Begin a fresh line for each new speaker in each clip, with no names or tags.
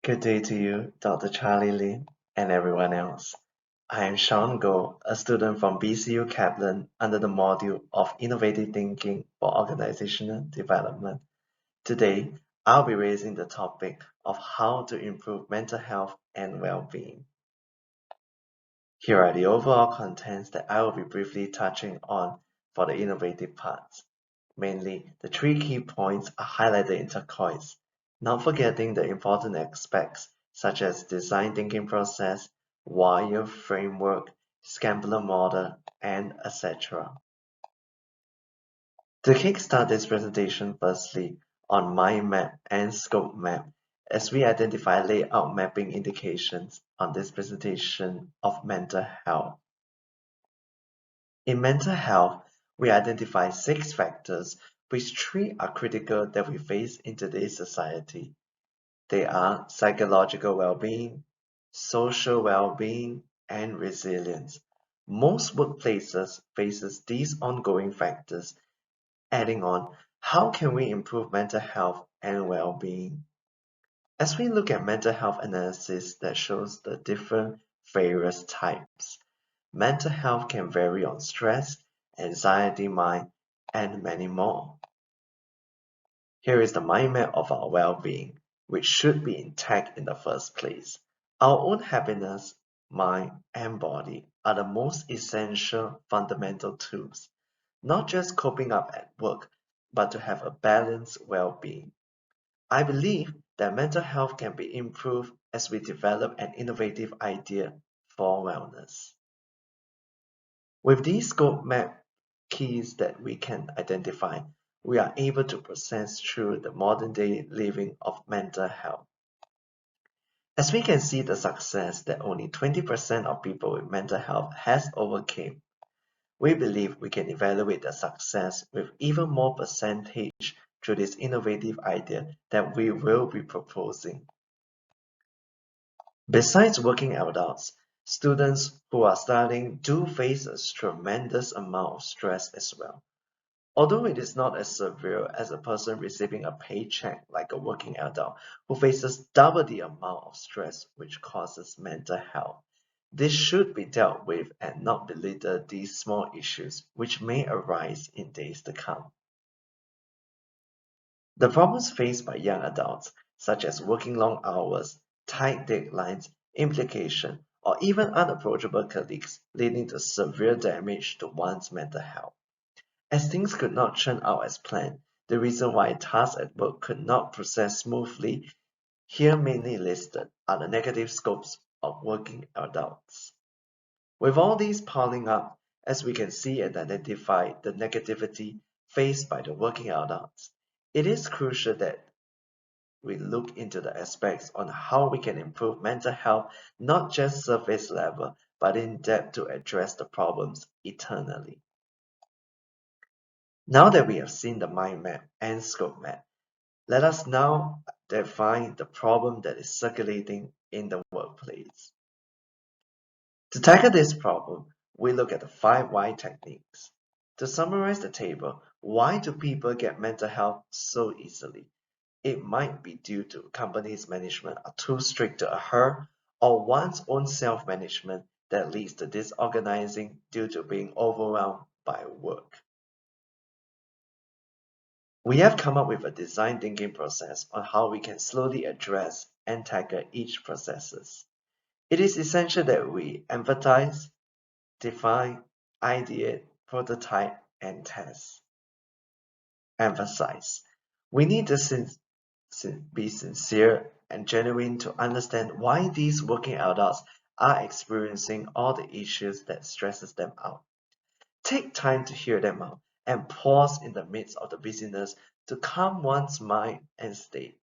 Good day to you, Dr. Charlie Lin, and everyone else. I am Shaun Goh, a student from BCU Kaplan under the module of Innovative Thinking for Organizational Development. Today, I'll be raising the topic of how to improve mental health and well-being. Here are the overall contents that I will be briefly touching on for the innovative parts. Mainly, the three key points are highlighted in turquoise, not forgetting the important aspects such as design thinking process, wire framework, Scambler model, and etc. To kickstart this presentation, firstly, on mind map and scope map, as we identify layout mapping indications on this presentation of mental health. In mental health, we identify 6 factors, which 3 are critical that we face in today's society. They are psychological well-being, social well-being, and resilience. Most workplaces faces these ongoing factors. Adding on, how can we improve mental health and well-being? As we look at mental health analysis that shows the different various types, mental health can vary on stress, anxiety, mind, and many more. Here is the mind map of our well-being, which should be intact in the first place. Our own happiness, mind, and body are the most essential fundamental tools, not just coping up at work, but to have a balanced well-being. I believe that mental health can be improved as we develop an innovative idea for wellness. With these scope map keys that we can identify, we are able to process through the modern day living of mental health. As we can see the success that only 20% of people with mental health has overcame, we believe we can evaluate the success with even more percentage through this innovative idea that we will be proposing. Besides working adults, students who are studying do face a tremendous amount of stress as well. Although it is not as severe as a person receiving a paycheck like a working adult who faces double the amount of stress which causes mental health, this should be dealt with and not belittle these small issues which may arise in days to come. The problems faced by young adults, such as working long hours, tight deadlines, implication, or even unapproachable colleagues, leading to severe damage to one's mental health. As things could not turn out as planned, the reason why tasks at work could not process smoothly, here mainly listed are the negative scopes of working adults. With all these piling up, as we can see and identify the negativity faced by the working adults, it is crucial that we look into the aspects on how we can improve mental health, not just surface level, but in depth to address the problems eternally. Now that we have seen the mind map and scope map, let us now define the problem that is circulating in the workplace. To tackle this problem, we look at the 5 why techniques. To summarize the table, why do people get mental health so easily? It might be due to company's management are too strict to adhere, or one's own self-management that leads to disorganizing due to being overwhelmed by work. We have come up with a design thinking process on how we can slowly address and tackle each processes. It is essential that we empathize, define, ideate, prototype, and test. Emphasize. We need to be sincere and genuine to understand why these working adults are experiencing all the issues that stresses them out. Take time to hear them out and pause in the midst of the busyness to calm one's mind and state,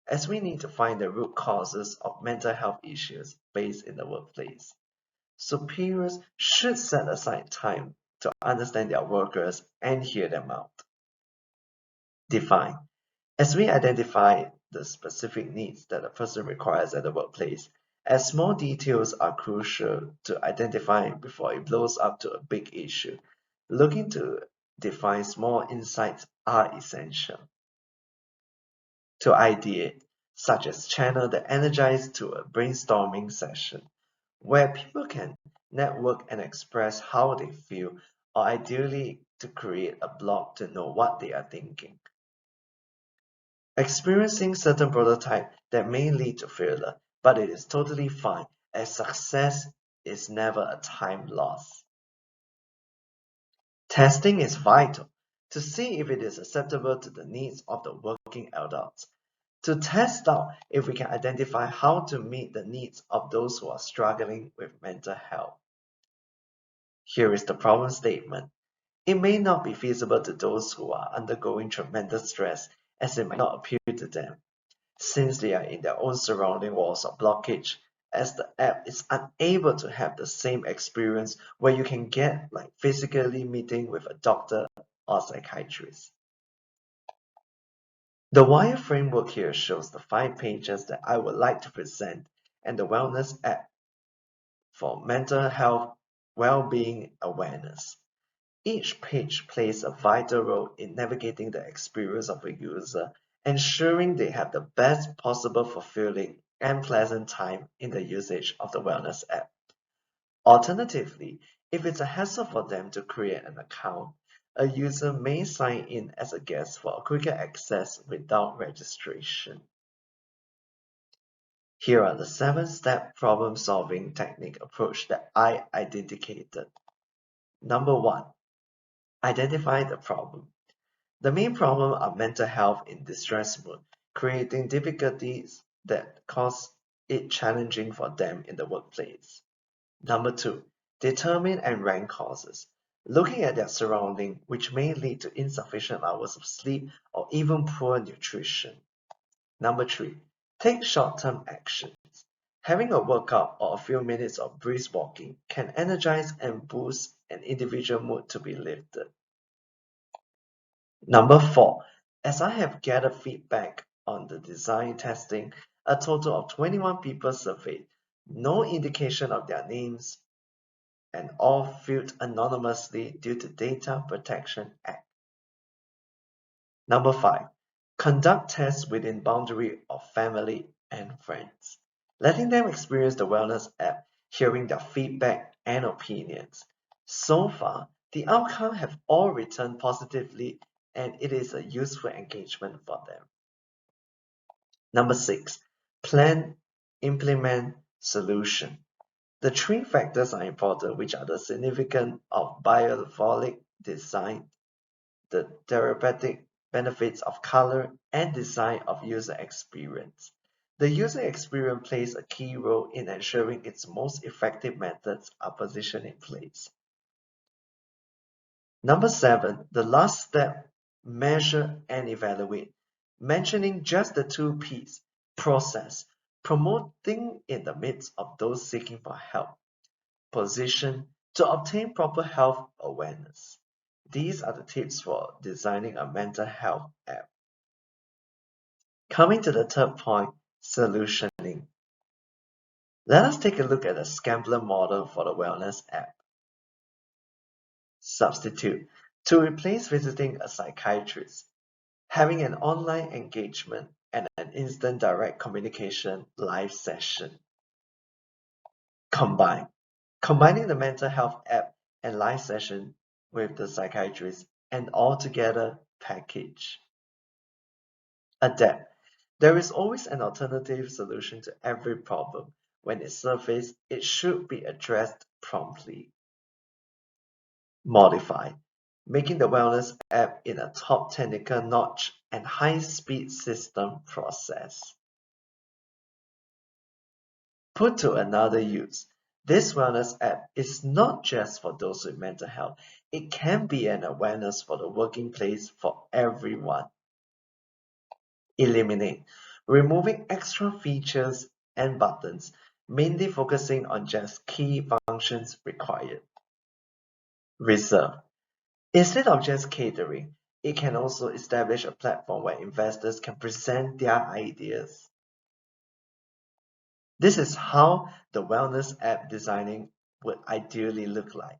as we need to find the root causes of mental health issues faced in the workplace. Superiors should set aside time to understand their workers and hear them out. Define. As we identify the specific needs that a person requires at the workplace, as small details are crucial to identify before it blows up to a big issue, looking to define small insights are essential. To ideate, such as channel the energized to a brainstorming session, where people can network and express how they feel, or ideally to create a blog to know what they are thinking. Experiencing certain prototype that may lead to failure, but it is totally fine as success is never a time loss. Testing is vital to see if it is acceptable to the needs of the working adults, to test out if we can identify how to meet the needs of those who are struggling with mental health. Here is the problem statement. It may not be feasible to those who are undergoing tremendous stress, as it might not appeal to them, since they are in their own surrounding walls of blockage, as the app is unable to have the same experience where you can get like physically meeting with a doctor or psychiatrist. The wire framework here shows the 5 pages that I would like to present and the wellness app for mental health well-being awareness. Each page plays a vital role in navigating the experience of a user, ensuring they have the best possible fulfilling and pleasant time in the usage of the wellness app. Alternatively, if it's a hassle for them to create an account, a user may sign in as a guest for a quicker access without registration. Here are the 7-step problem-solving technique approach that I identified. Number 1. Identify the problem. The main problem are mental health in distress mood, creating difficulties that cause it challenging for them in the workplace. Number 2, determine and rank causes. Looking at their surrounding, which may lead to insufficient hours of sleep or even poor nutrition. Number 3, take short-term actions. Having a workout or a few minutes of brisk walking can energize and boost an individual mood to be lifted. Number 4, as I have gathered feedback on the design testing, a total of 21 people surveyed, no indication of their names, and all filled anonymously due to Data Protection Act. Number 5, conduct tests within boundary of family and friends, letting them experience the wellness app, hearing their feedback and opinions. So far, the outcome have all returned positively and it is a useful engagement for them. Number 6, plan, implement, solution. The 3 factors are important, which are the significance of biofolic design, the therapeutic benefits of color, and design of user experience. The user experience plays a key role in ensuring its most effective methods are positioned in place. Number 7, the last step, measure and evaluate. Mentioning just the 2 P's, process, promoting in the midst of those seeking for help, position, to obtain proper health awareness. These are the tips for designing a mental health app. Coming to the third point, solutioning. Let us take a look at the Scambler model for the wellness app. Substitute. To replace visiting a psychiatrist, having an online engagement and an instant direct communication live session. Combine. Combining the mental health app and live session with the psychiatrist and altogether package. Adapt. There is always an alternative solution to every problem. When it surfaces, it should be addressed promptly. Modify. Making the wellness app in a top technical notch and high-speed system process. Put to another use, this wellness app is not just for those with mental health. It can be an awareness for the working place for everyone. Eliminate. Removing extra features and buttons, mainly focusing on just key functions required. Reserve. Instead of just catering, it can also establish a platform where investors can present their ideas. This is how the wellness app designing would ideally look like,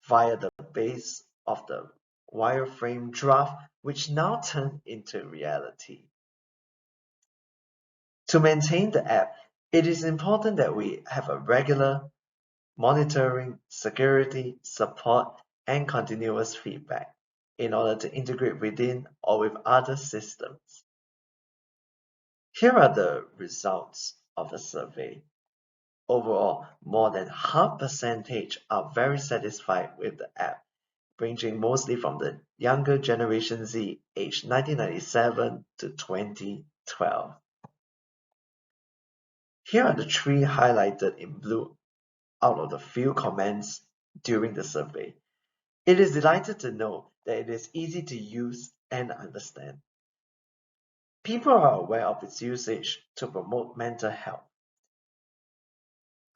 via the base of the wireframe draft, which now turned into reality. To maintain the app, it is important that we have a regular monitoring, security, support, and continuous feedback in order to integrate within or with other systems. Here are the results of the survey. Overall, more than half percentage are very satisfied with the app, ranging mostly from the younger Generation Z aged 1997 to 2012. Here are the three highlighted in blue out of the few comments during the survey. It is delighted to know that it is easy to use and understand. People are aware of its usage to promote mental health.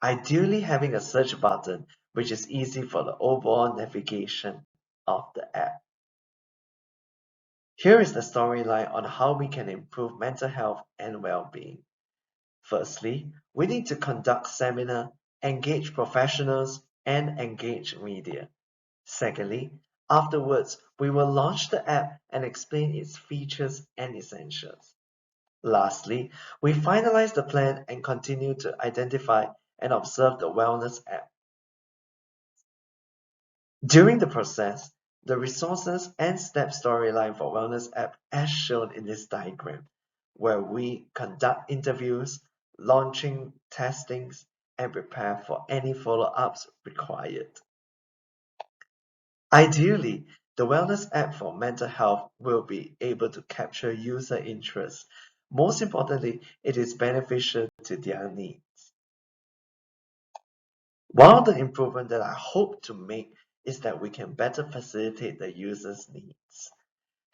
Ideally having a search button which is easy for the overall navigation of the app. Here is the storyline on how we can improve mental health and well-being. Firstly, we need to conduct seminar, engage professionals, and engage media. Secondly, afterwards, we will launch the app and explain its features and essentials. Lastly, we finalize the plan and continue to identify and observe the wellness app. During the process, the resources and step storyline for wellness app as shown in this diagram, where we conduct interviews, launching testings, and prepare for any follow-ups required. Ideally, the wellness app for mental health will be able to capture user interest. Most importantly, it is beneficial to their needs. One of the improvements that I hope to make is that we can better facilitate the user's needs.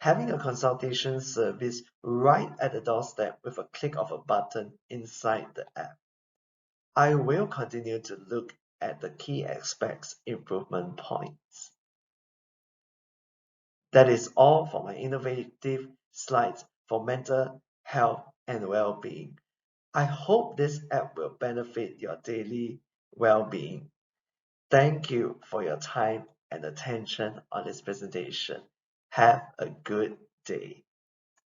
Having a consultation service right at the doorstep with a click of a button inside the app. I will continue to look at the key aspects improvement points. That is all for my innovative slides for mental health and well-being. I hope this app will benefit your daily well-being. Thank you for your time and attention on this presentation. Have a good day.